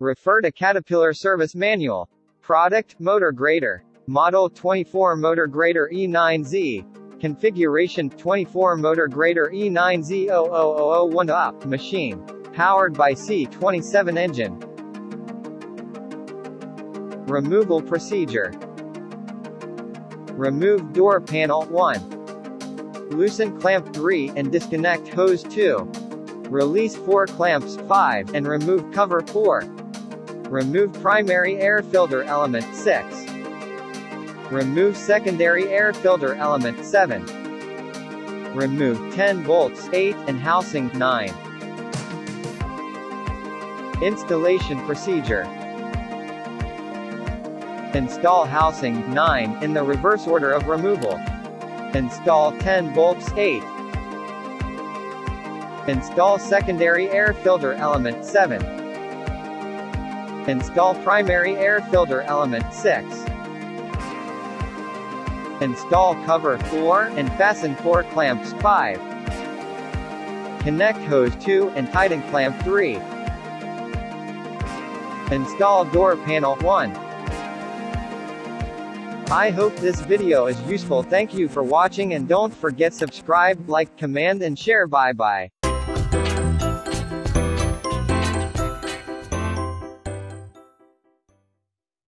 Refer to Caterpillar Service Manual. Product, motor grader. Model 24 motor grader E9Z. Configuration 24 motor grader E9Z00001-UP machine. Powered by C27 engine. Removal procedure. Remove door panel 1. Loosen clamp 3 and disconnect hose 2. Release 4 clamps 5 and remove cover 4. Remove primary air filter element 6. Remove secondary air filter element 7. Remove 10 bolts 8 and housing 9. Installation procedure. Install housing 9 in the reverse order of removal. Install 10 bolts 8. Install secondary air filter element 7. Install primary air filter element 6. Install cover 4 and fasten 4 clamps 5. Connect hose 2 and tighten clamp 3. Install door panel 1. I hope this video is useful. Thank you for watching and don't forget subscribe, like, comment and share. Bye bye.